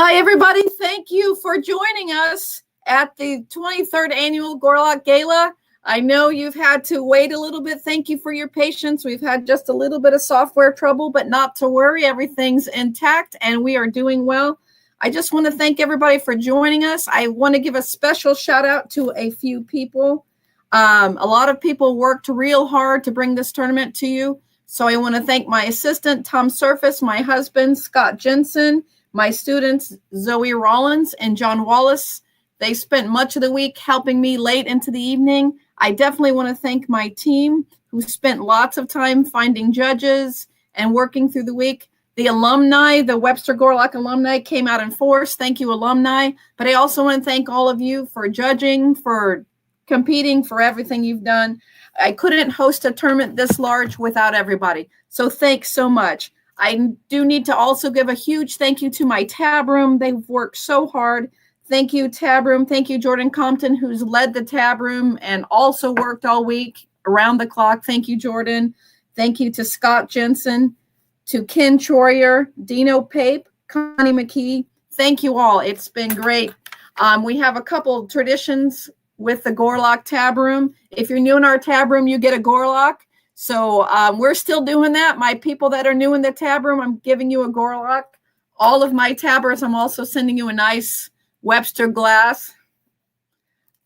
Hi, everybody. Thank you for joining us at the 23rd Annual Gorlok Gala. I know you've had to wait a little bit. Thank you for your patience. We've had just a little bit of software trouble, but not to worry. Everything's intact and we are doing well. I just want to thank everybody for joining us. I want to give a special shout out to a few people. A lot of people worked real hard to bring this tournament to you. So I want to thank my assistant, Tom Surface, my husband, Scott Jensen, my students, Zoe Rollins and John Wallace. They spent much of the week helping me late into the evening. I definitely want to thank my team who spent lots of time finding judges and working through the week. The alumni, the Webster Gorlok alumni came out in force. Thank you, alumni. But I also want to thank all of you for judging, for competing, for everything you've done. I couldn't host a tournament this large without everybody. So thanks so much. I do need to also give a huge thank you to my tab room. They've worked so hard. Thank you, tab room. Thank you, Jordan Compton, who's led the tab room and also worked all week around the clock. Thank you, Jordan. Thank you to Scott Jensen, to Ken Troyer, Dino Pape, Connie McKee. Thank you all. It's been great. We have a couple of traditions with the Gorlok tab room. If you're new in our tab room, you get a Gorlok. So we're still doing that. My people that are new in the tab room, I'm giving you a Gorlok. All of my tabbers, I'm also sending you a nice Webster glass.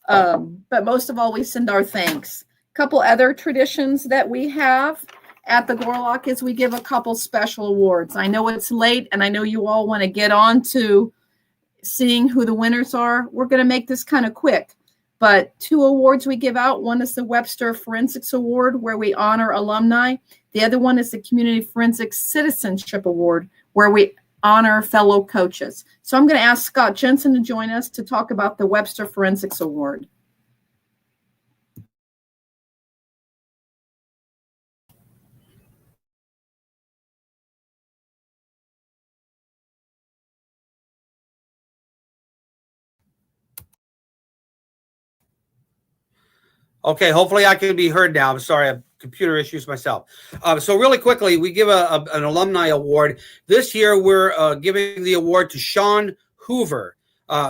But most of all, we send our thanks. A couple other traditions that we have at the Gorlok is we give a couple special awards. I know it's late, and I know you all want to get on to seeing who the winners are. We're going to make this kind of quick. But two awards we give out. One is the Webster Forensics Award, where we honor alumni. The other one is the Community Forensics Citizenship Award, where we honor fellow coaches. So I'm going to ask Scott Jensen to join us to talk about the Webster Forensics Award. Okay, hopefully I can be heard now. I'm sorry, I have computer issues myself. So really quickly, we give an alumni award. This year, we're giving the award to Sean Hoover.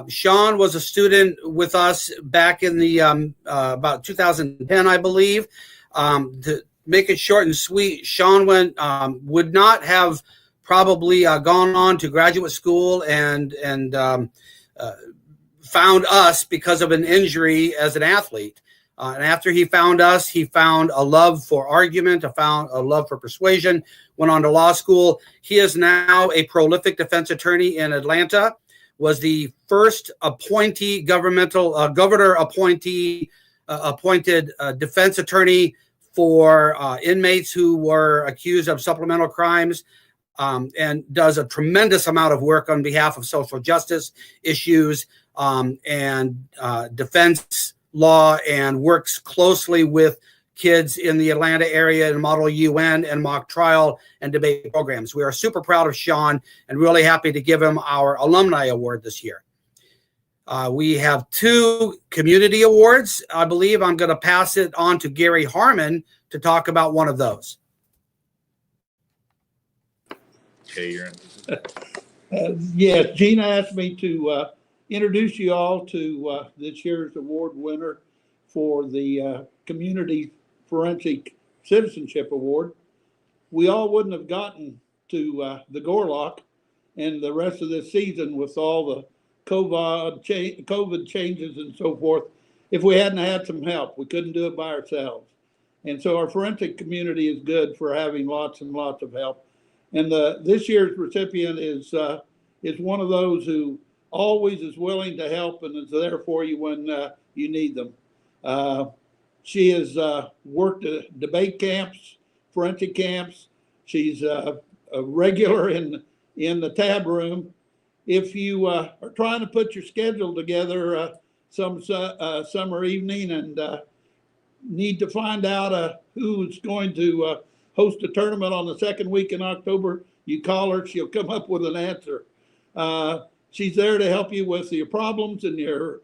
Sean was a student with us back in the about 2010, I believe. To make it short and sweet, Sean would not have probably gone on to graduate school and found us because of an injury as an athlete. And after he found us, he found a love for argument, found a love for persuasion, went on to law school. He is now a prolific defense attorney in Atlanta, was the first appointee governor appointed defense attorney for inmates who were accused of supplemental crimes, and does a tremendous amount of work on behalf of social justice issues and defense law, and works closely with kids in the Atlanta area and Model UN and mock trial and debate programs. We are super proud of Sean and really happy to give him our alumni award this year. We have two community awards. I believe I'm going to pass it on to Gary Harmon to talk about one of those. Okay, you're in. Yes, Gina asked me to introduce you all to this year's award winner for the Community Forensic Citizenship Award. We all wouldn't have gotten to the Gorlok and the rest of this season with all the COVID changes and so forth if we hadn't had some help. We couldn't do it by ourselves. And so our forensic community is good for having lots and lots of help. And this year's recipient is one of those who always is willing to help and is there for you when you need them. She has worked at debate camps, forensic camps. She's a regular in the tab room. If you are trying to put your schedule together some summer evening and need to find out who's going to host a tournament on the second week in October, you call her, she'll come up with an answer. She's there to help you with your problems and your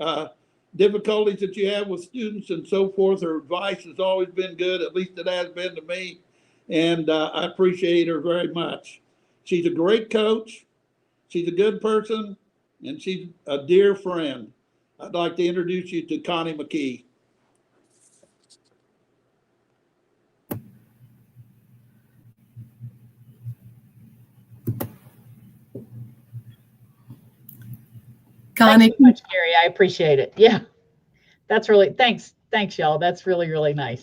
difficulties that you have with students and so forth. Her advice has always been good, at least it has been to me, and I appreciate her very much. She's a great coach. She's a good person. and she's a dear friend. I'd like to introduce you to Connie McKee. Connie, Thanks so much, Gary. I appreciate it. Yeah, that's really, thanks, y'all. That's really, really nice.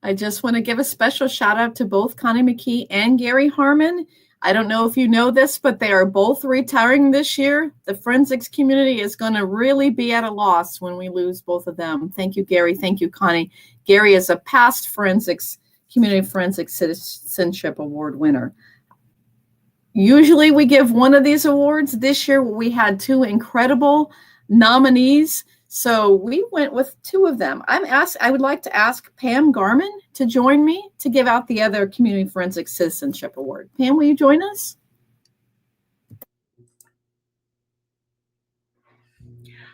I just want to give a special shout out to both Connie McKee and Gary Harmon. I don't know if you know this, but they are both retiring this year. The forensics community is going to really be at a loss when we lose both of them. Thank you, Gary. Thank you, Connie. Gary is a past Community Forensics Citizenship Award winner. Usually we give one of these awards. This year we had two incredible nominees, so we went with two of them. I would like to ask Pam Garman to join me to give out the other Community Forensic Citizenship Award. Pam, will you join us?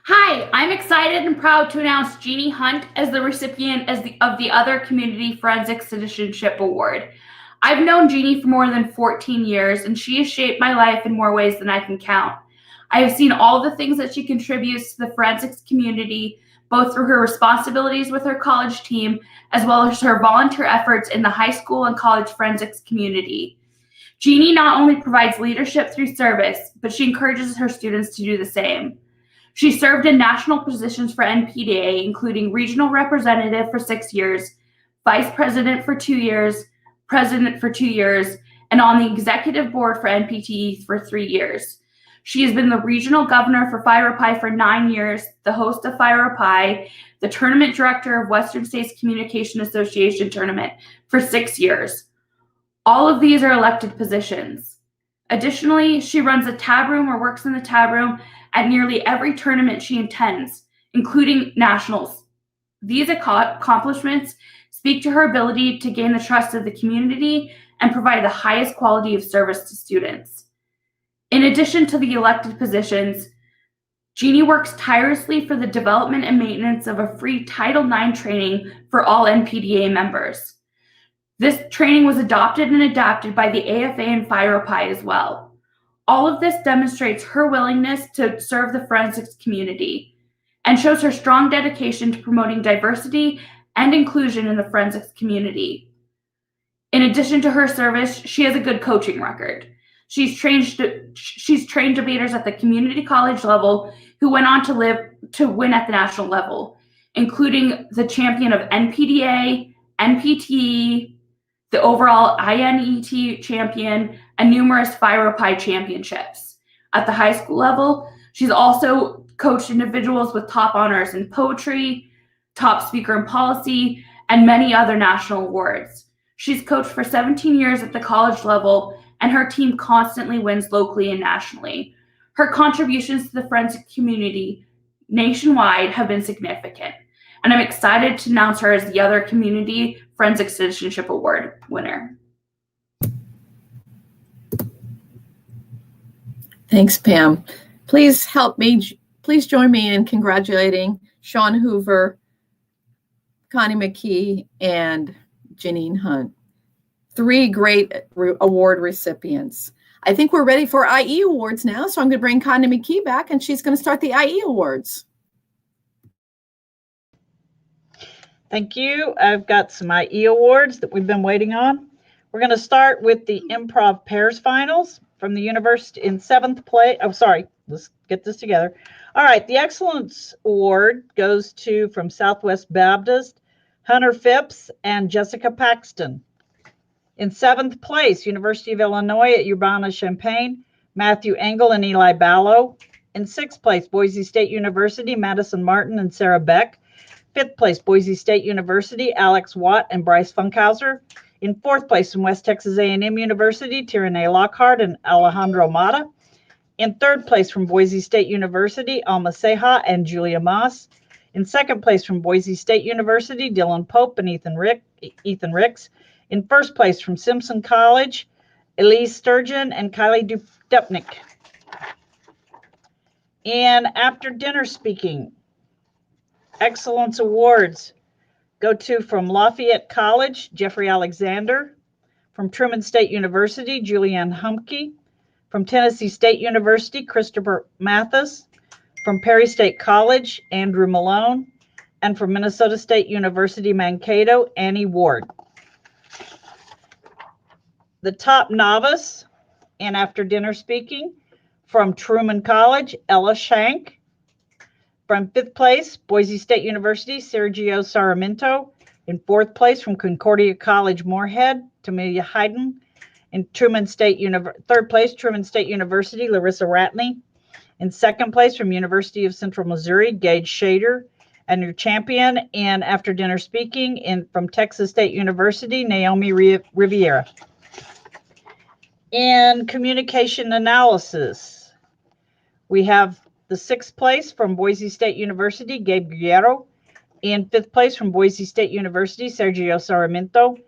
Hi, I'm excited and proud to announce Jeannie Hunt as the recipient of the other Community Forensic Citizenship Award. I've known Jeannie for more than 14 years, and she has shaped my life in more ways than I can count. I have seen all the things that she contributes to the forensics community, both through her responsibilities with her college team, as well as her volunteer efforts in the high school and college forensics community. Jeannie not only provides leadership through service, but she encourages her students to do the same. She served in national positions for NPDA, including regional representative for 6 years, vice president for 2 years, president for 2 years, and on the executive board for NPTE for 3 years. She has been the regional governor for Phi Phi for 9 years, the host of Phi Phi, the tournament director of Western States Communication Association tournament for 6 years. All of these are elected positions. Additionally, she runs a tab room or works in the tab room at nearly every tournament she attends, including nationals. These accomplishments speak to her ability to gain the trust of the community and provide the highest quality of service to students. In addition to the elected positions, Jeannie works tirelessly for the development and maintenance of a free Title IX training for all NPDA members. This training was adopted and adapted by the AFA and Phi Phi as well. All of this demonstrates her willingness to serve the forensics community and shows her strong dedication to promoting diversity and inclusion in the forensics community. In addition to her service, she has a good coaching record. She's trained debaters at the community college level who went on to win at the national level, including the champion of NPDA, NPTE, the overall INET champion, and numerous Phi Phi championships. At the high school level, she's also coached individuals with top honors in poetry, top speaker in policy, and many other national awards. She's coached for 17 years at the college level, and her team constantly wins locally and nationally. Her contributions to the forensic community nationwide have been significant, and I'm excited to announce her as the other Community Forensic Citizenship Award winner. Thanks, Pam. Please join me in congratulating Sean Hoover, Connie McKee, and Janine Hunt. 3 great award recipients. I think we're ready for IE awards now, so I'm going to bring Connie McKee back, and she's going to start the IE awards. Thank you. I've got some IE awards that we've been waiting on. We're going to start with the Improv Pairs Finals from the University in 7th place. Oh, sorry. Let's get this together. All right. The Excellence Award goes to, from Southwest Baptist, Hunter Phipps and Jessica Paxton. In 7th place, University of Illinois at Urbana-Champaign, Matthew Engel and Eli Ballo. In 6th place, Boise State University, Madison Martin and Sarah Beck. 5th place, Boise State University, Alex Watt and Bryce Funkhauser. In 4th place, from West Texas A&M University, Tyranay Lockhart and Alejandro Mata. In 3rd place, from Boise State University, Alma Ceja and Julia Moss. In 2nd place, from Boise State University, Dylan Pope and Ethan Ricks. In 1st place, from Simpson College, Elise Sturgeon and Kylie Dupnik. And after dinner speaking, Excellence Awards go to, from Lafayette College, Jeffrey Alexander. From Truman State University, Julianne Humke. From Tennessee State University, Christopher Mathis. From Perry State College, Andrew Malone. And from Minnesota State University, Mankato, Annie Ward. The top novice and after dinner speaking, from Truman College, Ella Shank. From 5th place, Boise State University, Sergio Sarmiento. In 4th place, from Concordia College, Moorhead, Tamelia Hayden. In 3rd place, Truman State University, Larissa Ratney. In 2nd place, from University of Central Missouri, Gage Shader. And your champion in after dinner speaking from Texas State University, Naomi Riviera. In communication analysis, we have the 6th place from Boise State University, Gabe Guerrero. In 5th place from Boise State University, Sergio Sarmiento.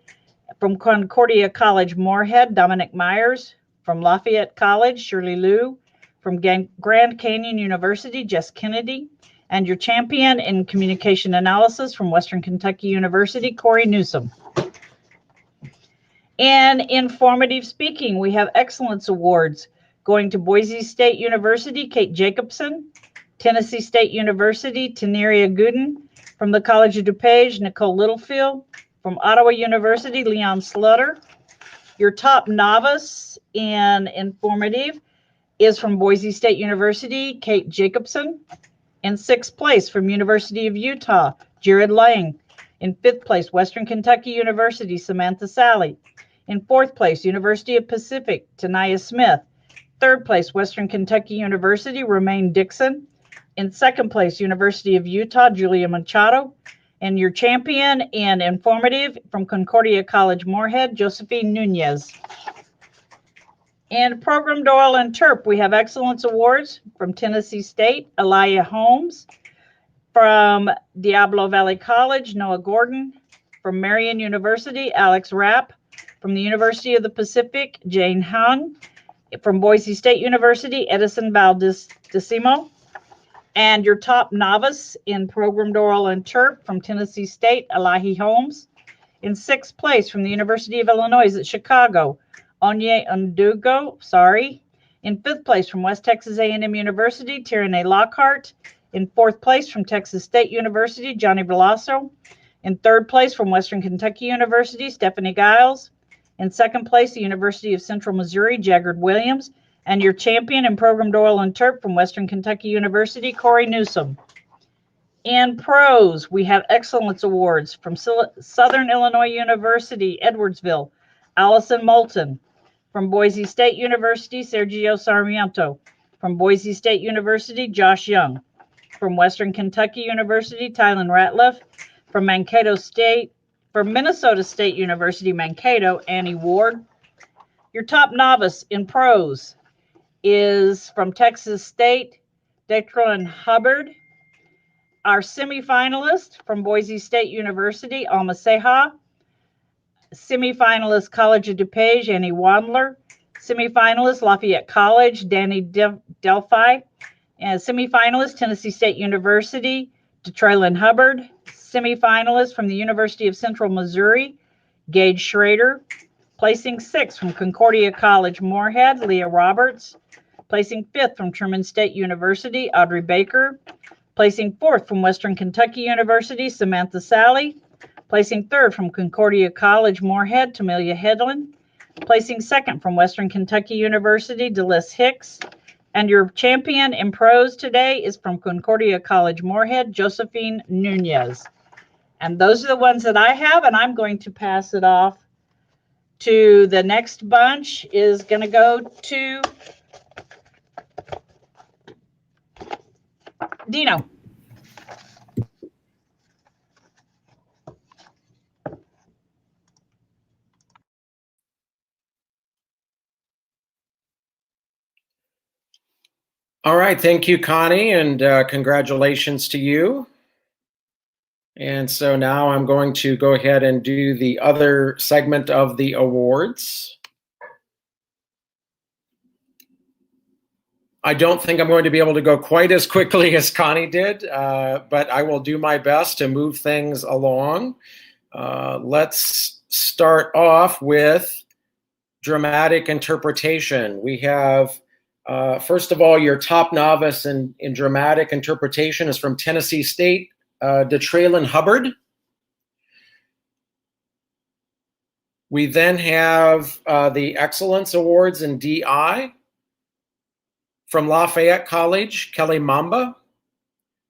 From Concordia College, Moorhead, Dominic Myers. From Lafayette College, Shirley Liu. From Grand Canyon University, Jess Kennedy. And your champion in communication analysis from Western Kentucky University, Corey Newsom. And informative speaking, we have excellence awards going to Boise State University, Kate Jacobson. Tennessee State University, Teneria Gooden. From the College of DuPage, Nicole Littlefield. From Ottawa University, Leon Slutter. Your top novice in informative is from Boise State University, Kate Jacobson. In 6th place from University of Utah, Jared Lang. In 5th place, Western Kentucky University, Samantha Sally. In 4th place, University of Pacific, Tanaya Smith. 3rd place, Western Kentucky University, Romaine Dixon. In 2nd place, University of Utah, Julia Machado. And your champion in informative from Concordia College, Moorhead, Josephine Nunez. And Program Doyle and Terp, we have excellence awards from Tennessee State, Elia Holmes. From Diablo Valley College, Noah Gordon. From Marian University, Alex Rapp. From the University of the Pacific, Jane Hung. From Boise State University, Edison Valdesimo. And your top novice in Program Doyle and Terp from Tennessee State, Elahi Holmes. In 6th place from the University of Illinois at Chicago, Onye Ndugo, In 5th place from West Texas A&M University, Tyranny Lockhart. In 4th place from Texas State University, Johnny Veloso. In 3rd place from Western Kentucky University, Stephanie Giles. In 2nd place, the University of Central Missouri, Jaggard Williams. And your champion in Program Doyle and Terp from Western Kentucky University, Corey Newsom. In pros, we have excellence awards from Southern Illinois University, Edwardsville, Allison Moulton. From Boise State University, Sergio Sarmiento. From Boise State University, Josh Young. From Western Kentucky University, Tylen Ratliff. From Minnesota State University, Mankato, Annie Ward. Your top novice in pros is from Texas State, Declan Hubbard. Our semifinalist from Boise State University, Alma Seha. Semifinalist, College of DuPage, Annie Wandler. Semifinalist, Lafayette College, Danny Delphi. And semifinalist, Tennessee State University, Detraylin Hubbard. Semifinalist from the University of Central Missouri, Gage Schrader. Placing 6th from Concordia College, Moorhead, Leah Roberts. Placing 5th from Truman State University, Audrey Baker. Placing 4th from Western Kentucky University, Samantha Sally. Placing 3rd from Concordia College, Moorhead, Tamelia Headland. Placing 2nd from Western Kentucky University, Delis Hicks. And your champion in pros today is from Concordia College, Moorhead, Josephine Nunez. And those are the ones that I have, and I'm going to pass it off to the next bunch is going to go to Dino. All right, thank you, Connie, and congratulations to you. And so now I'm going to go ahead and do the other segment of the awards. I don't think I'm going to be able to go quite as quickly as Connie did, but I will do my best to move things along. Let's start off with dramatic interpretation. We have, first of all, your top novice in dramatic interpretation is from Tennessee State, DeTraylon Hubbard. We then have the Excellence Awards in DI from Lafayette College, Kelly Mamba.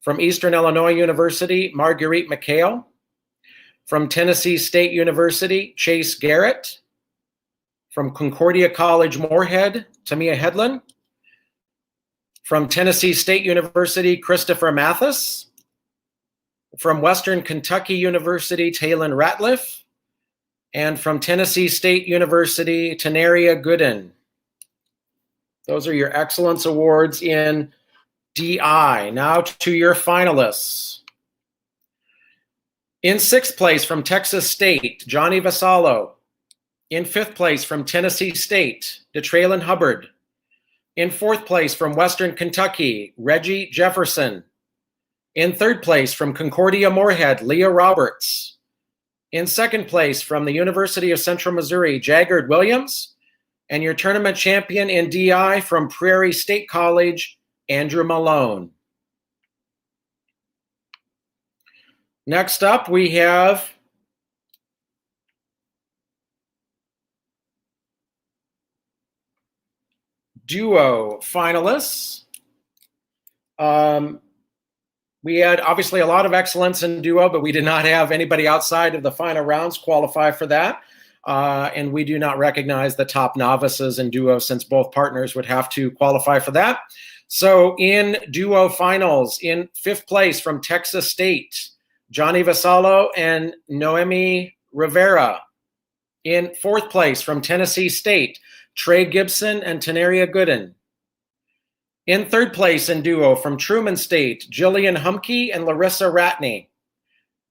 From Eastern Illinois University, Marguerite McHale. From Tennessee State University, Chase Garrett. From Concordia College, Moorhead, Tamia Hedlund. From Tennessee State University, Christopher Mathis. From Western Kentucky University, Taylon Ratliff. And from Tennessee State University, Tenaria Gooden. Those are your Excellence Awards in DI. Now to your finalists. In 6th place from Texas State, Johnny Vasallo. In 5th place from Tennessee State, DeTraylon Hubbard. In 4th place from Western Kentucky, Reggie Jefferson. In 3rd place from Concordia Moorhead, Leah Roberts. In 2nd place from the University of Central Missouri, Jaggard Williams. And your tournament champion in DI from Prairie State College, Andrew Malone. Next up, we have duo finalists. We had obviously a lot of excellence in duo, but we did not have anybody outside of the final rounds qualify for that. And we do not recognize the top novices in duo since both partners would have to qualify for that. So in duo finals, in 5th place from Texas State, Johnny Vasallo and Noemi Rivera. In 4th place from Tennessee State, Trey Gibson and Tenaria Gooden. In 3rd place in duo from Truman State, Jillian Humke and Larissa Ratney.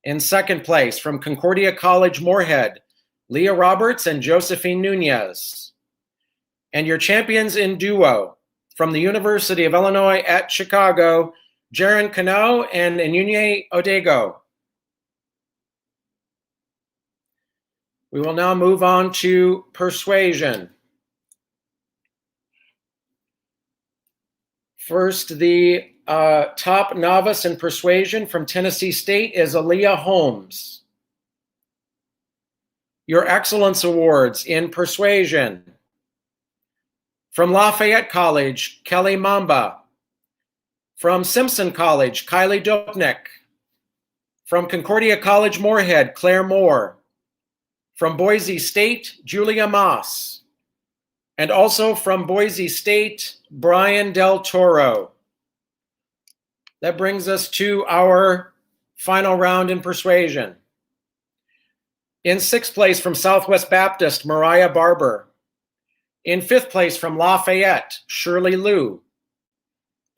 In 2nd place from Concordia College Moorhead, Leah Roberts and Josephine Nunez. And your champions in duo from the University of Illinois at Chicago, Jaron Cano and Enunye Odego. We will now move on to persuasion. First, the top novice in persuasion from Tennessee State is Aaliyah Holmes. Your Excellence Awards in persuasion. From Lafayette College, Kelly Mamba. From Simpson College, Kylie Dopnik. From Concordia College Moorhead, Claire Moore. From Boise State, Julia Moss. And also from Boise State, Brian Del Toro. That brings us to our final round in persuasion. In 6th place from Southwest Baptist, Mariah Barber. In 5th place from Lafayette, Shirley Liu.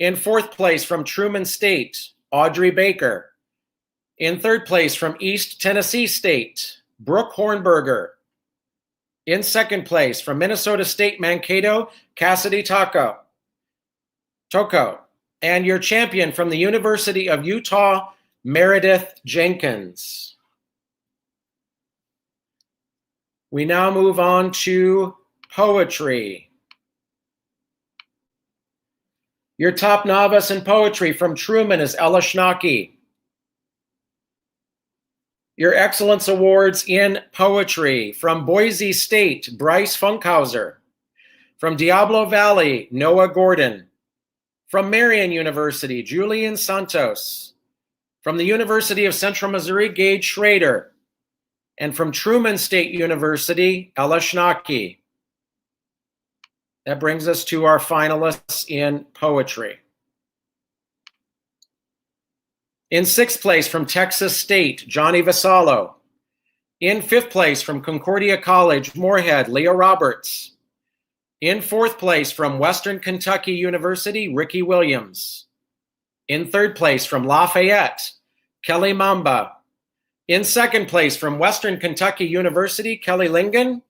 In 4th place from Truman State, Audrey Baker. In 3rd place from East Tennessee State, Brooke Hornberger. In 2nd place from Minnesota State Mankato, Cassidy Toko. And your champion from the University of Utah, Meredith Jenkins. We now move on to poetry. Your top novice in poetry from Truman is Ella Schnocky. Your Excellence Awards in poetry from Boise State, Bryce Funkhauser. From Diablo Valley, Noah Gordon. From Marian University, Julian Santos. From the University of Central Missouri, Gage Schrader. And from Truman State University, Ella Schnocky. That brings us to our finalists in poetry. In 6th place from Texas State, Johnny Vasallo. In 5th place from Concordia College, Moorhead, Leah Roberts. In 4th place from Western Kentucky University, Ricky Williams. In 3rd place from Lafayette, Kelly Mamba. In 2nd place from Western Kentucky University, Kelly Lingen.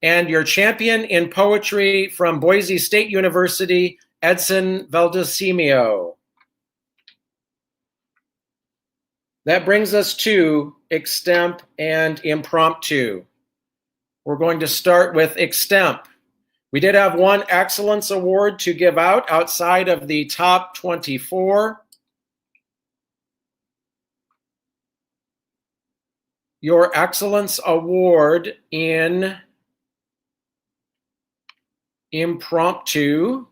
And your champion in poetry from Boise State University, Edson Valdesimio. That brings us to extemp and impromptu. We're going to start with Extemp. We did have one Excellence Award to give out outside of the top 24. Your Excellence Award in Impromptu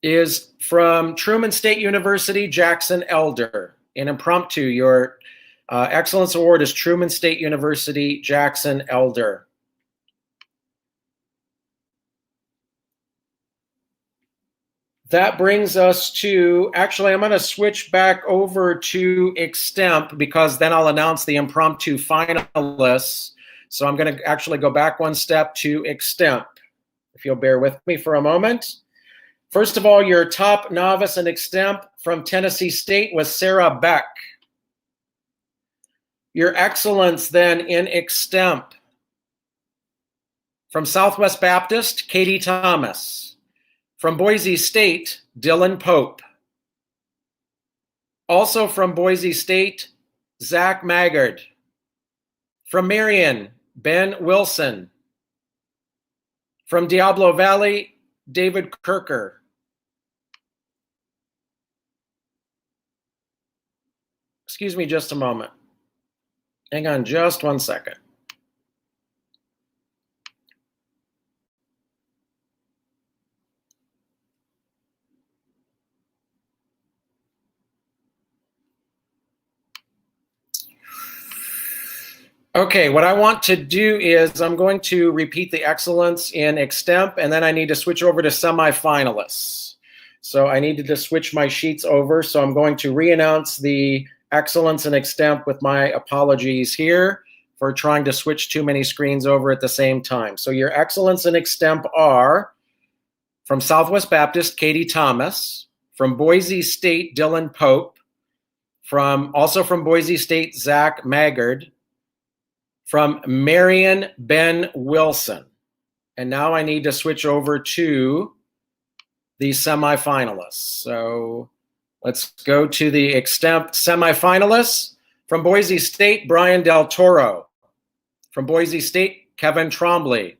is from Truman State University, Jackson Elder. In Impromptu, your Excellence Award is Truman State University, Jackson Elder. That brings us to, actually, I'm going to switch back over to Extemp because then I'll announce the Impromptu finalists. So I'm going to actually go back one step to Extemp, if you'll bear with me for a moment. First of all, your top novice in Extemp from Tennessee State was Sarah Beck. Your excellence then in Extemp from Southwest Baptist, Katie Thomas. From Boise State, Dylan Pope. Also from Boise State, Zach Maggard. From Marion, Ben Wilson. From Diablo Valley, David Kirker. Excuse me just a moment. Hang on just one second. Okay, what I want to do is I'm going to repeat the excellence in Extemp, and then I need to switch over to semifinalists. So I needed to switch my sheets over, so I'm going to re-announce the excellence in Extemp with my apologies here for trying to switch too many screens over at the same time. So your excellence in Extemp are from Southwest Baptist, Katie Thomas, from Boise State, Dylan Pope, also from Boise State, Zach Maggard, from Marion, Ben Wilson. And now I need to switch over to the semifinalists. So let's go to the Extemp semifinalists. From Boise State, Brian Del Toro. From Boise State, Kevin Trombley.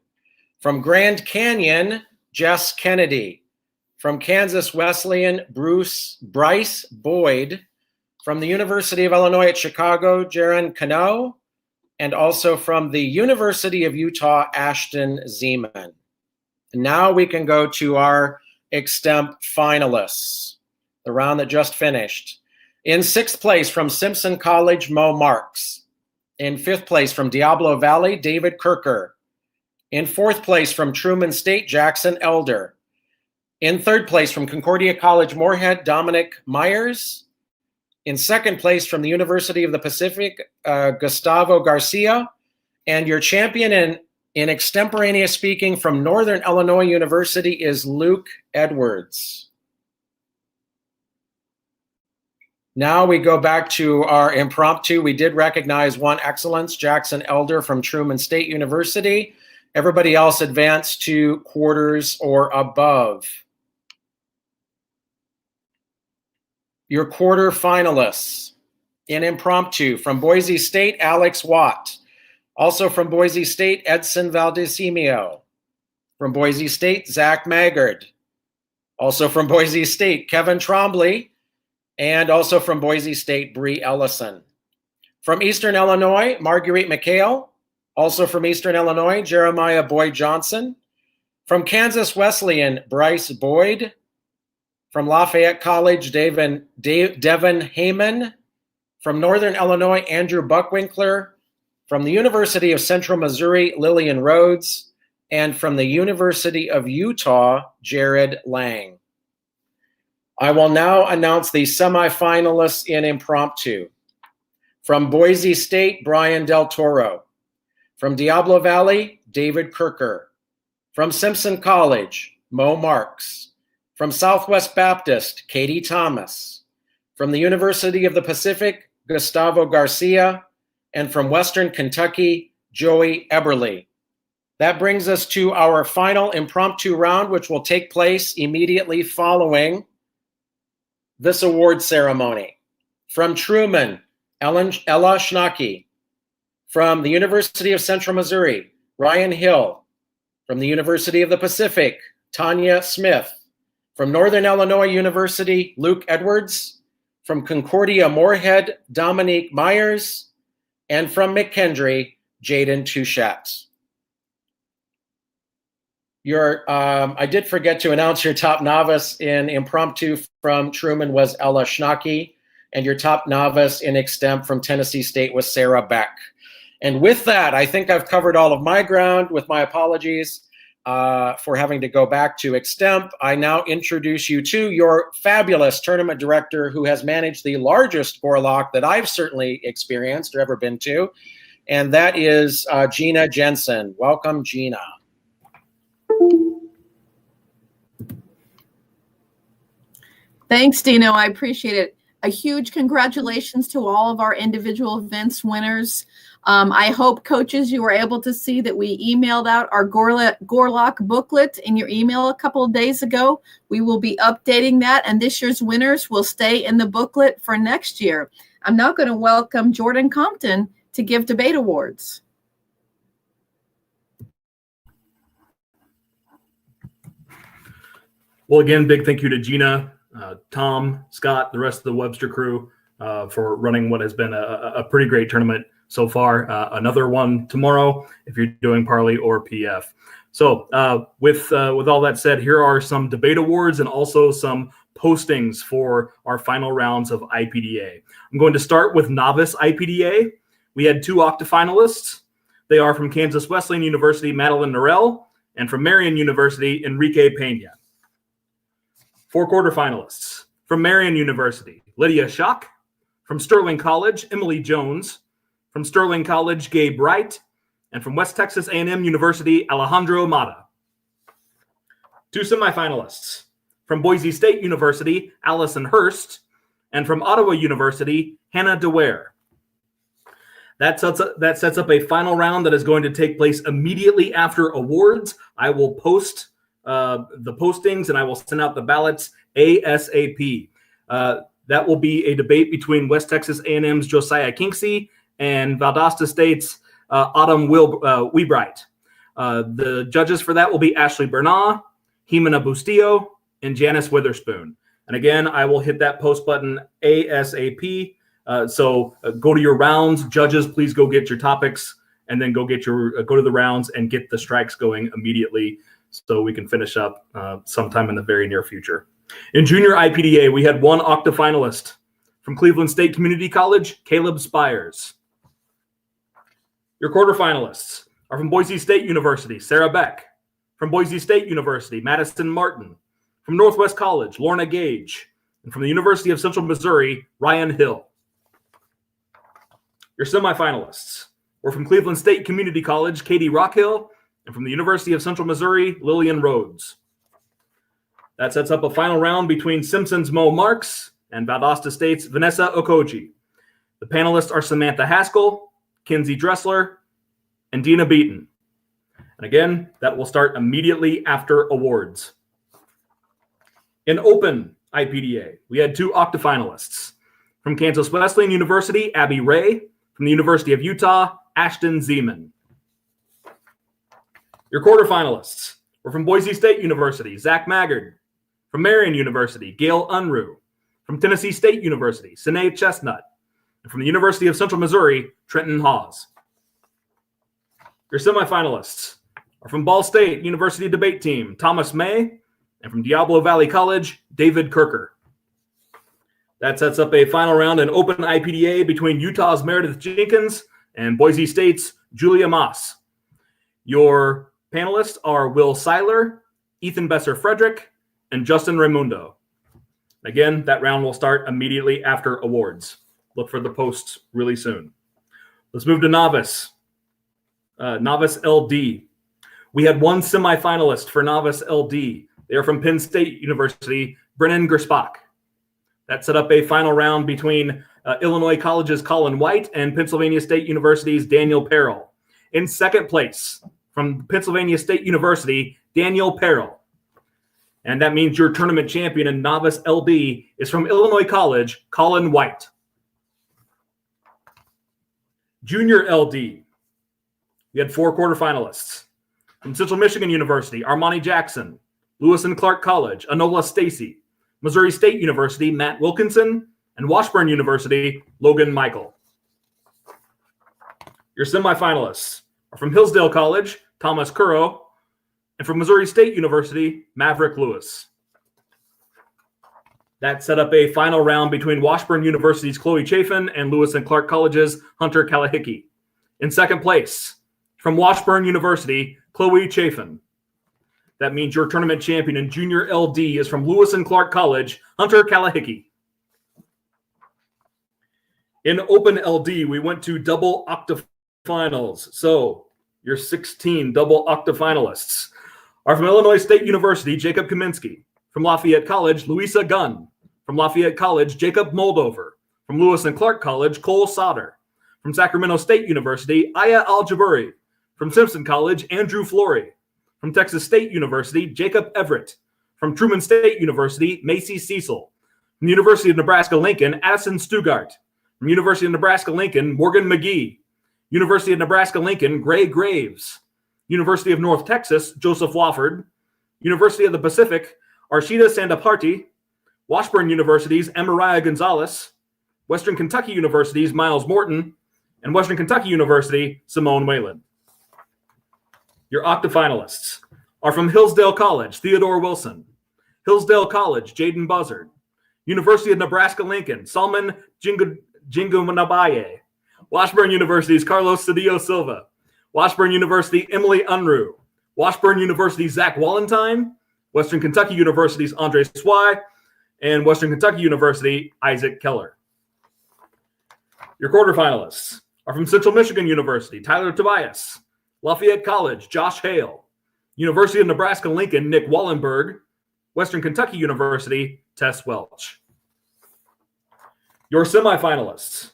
From Grand Canyon, Jess Kennedy. From Kansas Wesleyan, Bryce Boyd. From the University of Illinois at Chicago, Jaron Cano. And also from the University of Utah, Ashton Zeman. Now we can go to our Extemp finalists, the round that just finished. In 6th place from Simpson College, Mo Marks. In 5th place from Diablo Valley, David Kirker. In 4th place from Truman State, Jackson Elder. In 3rd place from Concordia College, Moorhead, Dominic Myers. In 2nd place from the University of the Pacific, Gustavo Garcia. And your champion in extemporaneous speaking from Northern Illinois University is Luke Edwards. Now we go back to our impromptu. We did recognize one excellence, Jackson Elder from Truman State University. Everybody else advanced to quarters or above. Your quarter finalists in impromptu from Boise State, Alex Watt. Also from Boise State, Edson Valdesimio. From Boise State, Zach Maggard. Also from Boise State, Kevin Trombley. And also from Boise State, Bree Ellison. From Eastern Illinois, Marguerite McHale. Also from Eastern Illinois, Jeremiah Boyd Johnson. From Kansas Wesleyan, Bryce Boyd. From Lafayette College, Devin Heyman. From Northern Illinois, Andrew Buckwinkler. From the University of Central Missouri, Lillian Rhodes. And from the University of Utah, Jared Lang. I will now announce the semifinalists in impromptu. From Boise State, Brian Del Toro. From Diablo Valley, David Kirker. From Simpson College, Mo Marks. From Southwest Baptist, Katie Thomas. From the University of the Pacific, Gustavo Garcia. And from Western Kentucky, Joey Eberly. That brings us to our final impromptu round, which will take place immediately following this award ceremony. From Truman, Ella Schnacky. From the University of Central Missouri, Ryan Hill. From the University of the Pacific, Tanya Smith. From Northern Illinois University, Luke Edwards. From Concordia Moorhead, Dominique Myers. And from McKendree, Jaden Touchette. I did forget to announce your top novice in impromptu from Truman was Ella Schnocky, and your top novice in extemp from Tennessee State was Sarah Beck. And with that, I think I've covered all of my ground with my apologies for having to go back to extemp. I now introduce you to your fabulous tournament director who has managed the largest Gorlok that I've certainly experienced or ever been to, and that is Gina Jensen. Welcome, Gina. Thanks, Dino. I appreciate it. A huge congratulations to all of our individual events winners. I hope, coaches, you were able to see that we emailed out our Gorlok booklet in your email a couple of days ago. We will be updating that, and this year's winners will stay in the booklet for next year. I'm now going to welcome Jordan Compton to give debate awards. Well, again, big thank you to Gina, Tom, Scott, the rest of the Webster crew for running what has been a pretty great tournament so far. Another one tomorrow if you're doing Parley or PF. So with all that said, here are some debate awards and also some postings for our final rounds of IPDA. I'm going to start with novice IPDA. We had 2 octafinalists. They are from Kansas Wesleyan University, Madeline Norell, and from Marian University, Enrique Pena. 4 quarterfinalists. From Marian University, Lydia Schock. From Sterling College, Emily Jones. From Sterling College, Gabe Wright. And from West Texas A&M University, Alejandro Mata. 2 semifinalists. From Boise State University, Allison Hurst. And from Ottawa University, Hannah DeWare. That sets up a final round that is going to take place immediately after awards. I will post the postings and I will send out the ballots ASAP. That will be a debate between West Texas A&M's Josiah Kinksey and Valdosta State's Autumn Webright. The judges for that will be Ashley Bernard, Jimena Bustillo, and Janice Witherspoon. And again, I will hit that post button ASAP. So go to your rounds. Judges, please go get your topics and then go to the rounds and get the strikes going immediately so we can finish up sometime in the very near future. In junior IPDA, we had 1 octafinalist. From Cleveland State Community College, Caleb Spires. Your quarterfinalists are from Boise State University, Sarah Beck. From Boise State University, Madison Martin. From Northwest College, Lorna Gage. And from the University of Central Missouri, Ryan Hill. Your semifinalists were from Cleveland State Community College, Katie Rockhill. And from the University of Central Missouri, Lillian Rhodes. That sets up a final round between Simpson's Mo Marks and Valdosta State's Vanessa Okoji. The panelists are Samantha Haskell, Kinsey Dressler, and Dina Beaton. And again, that will start immediately after awards. In open IPDA, we had 2 octafinalists. From Kansas Wesleyan University, Abby Ray. From the University of Utah, Ashton Zeman. Your quarterfinalists were from Boise State University, Zach Maggard. From Marian University, Gail Unruh. From Tennessee State University, Sinead Chestnut. And from the University of Central Missouri, Trenton Hawes. Your semifinalists are from Ball State University debate team, Thomas May. And from Diablo Valley College, David Kirker. That sets up a final round in open IPDA between Utah's Meredith Jenkins and Boise State's Julia Moss. Your panelists are Will Seiler, Ethan Besser-Frederick, and Justin Raimundo. Again, that round will start immediately after awards. Look for the posts really soon. Let's move to novice. Novice LD. We had 1 semifinalist for novice LD. They are from Penn State University, Brennan Gerspach. That set up a final round between Illinois College's Colin White and Pennsylvania State University's Daniel Perrell. In second place, from Pennsylvania State University, Daniel Perrell. And that means your tournament champion in novice LD is from Illinois College, Colin White. Junior LD. we had 4 quarterfinalists. From Central Michigan University, Armani Jackson, Lewis and Clark College, Anola Stacy, Missouri State University, Matt Wilkinson, and Washburn University, Logan Michael. Your semifinalists are from Hillsdale College, Thomas Curro, and from Missouri State University, Maverick Lewis. That set up a final round between Washburn University's Chloe Chafin and Lewis and Clark College's Hunter Kalahicki. In second place, from Washburn University, Chloe Chafin. That means your tournament champion in Junior LD is from Lewis and Clark College, Hunter Kalahicki. In Open LD, we went to double octafinals. So your 16 double octafinalists are from Illinois State University, Jacob Kaminsky. From Lafayette College, Louisa Gunn. From Lafayette College, Jacob Moldover. From Lewis and Clark College, Cole Sauter. From Sacramento State University, Aya Al-Jaburi. From Simpson College, Andrew Flory. From Texas State University, Jacob Everett. From Truman State University, Macy Cecil. From the University of Nebraska-Lincoln, Addison Stugart. From University of Nebraska-Lincoln, Morgan McGee. University of Nebraska-Lincoln, Gray Graves. University of North Texas, Joseph Wofford. University of the Pacific, Arshida Sandaparty. Washburn University's Emiria Gonzalez. Western Kentucky University's Miles Morton. And Western Kentucky University, Simone Whalen. Your octafinalists are from Hillsdale College, Theodore Wilson. Hillsdale College, Jaden Buzzard. University of Nebraska-Lincoln, Salman Jingunabaye. Washburn University's Carlos Cedillo Silva. Washburn University, Emily Unruh. Washburn University, Zach Wallentyne. Western Kentucky University's Andre Swy. And Western Kentucky University, Isaac Keller. Your quarterfinalists are from Central Michigan University, Tyler Tobias. Lafayette College, Josh Hale. University of Nebraska-Lincoln, Nick Wallenberg. Western Kentucky University, Tess Welch. Your semifinalists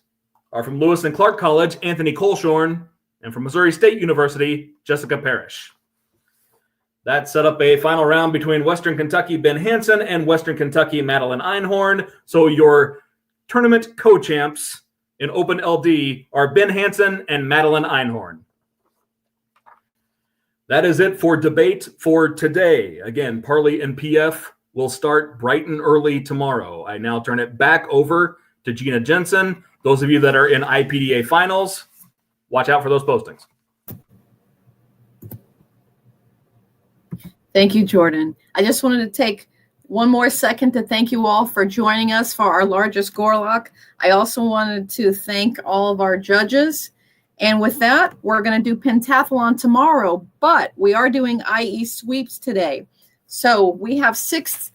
are from Lewis and Clark College, Anthony Colshorn, and from Missouri State University, Jessica Parrish. That set up a final round between Western Kentucky, Ben Hansen, and Western Kentucky, Madeline Einhorn. So your tournament co-champs in Open LD are Ben Hansen and Madeline Einhorn. That is it for debate for today. Again, Parley and PF will start bright and early tomorrow. I now turn it back over to Gina Jensen. Those of you that are in IPDA finals, watch out for those postings. Thank you, Jordan. I just wanted to take one more second to thank you all for joining us for our largest Gorlok. I also wanted to thank all of our judges. And with that, we're going to do pentathlon tomorrow, but we are doing IE sweeps today. So we have six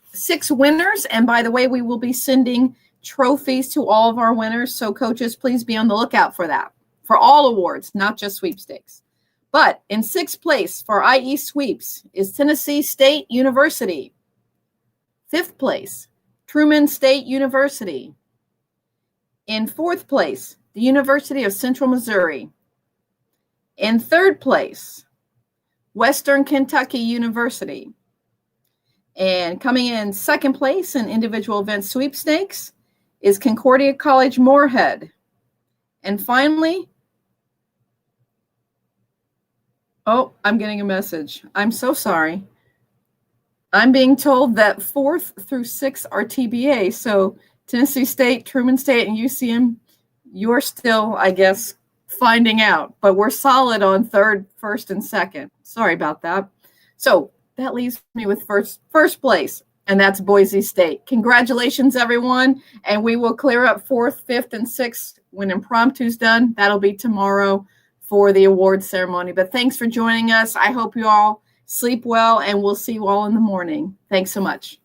winners. And by the way, we will be sending trophies to all of our winners. So coaches, please be on the lookout for that, for all awards, not just sweepstakes. But in 6th place for IE sweeps is Tennessee State University. 5th place, Truman State University. In 4th place, the University of Central Missouri. In 3rd place, Western Kentucky University. And coming in 2nd place in individual event sweepstakes is Concordia College Moorhead. And finally, oh, I'm getting a message. I'm so sorry. I'm being told that 4th through 6th are TBA. So Tennessee State, Truman State, and UCM, you're still, I guess, finding out. But we're solid on 3rd, 1st, and 2nd. Sorry about that. So that leaves me with first place, and that's Boise State. Congratulations, everyone. And we will clear up 4th, 5th, and 6th when impromptu's done. That'll be tomorrow for the award ceremony. But thanks for joining us. I hope you all sleep well, and we'll see you all in the morning. Thanks so much.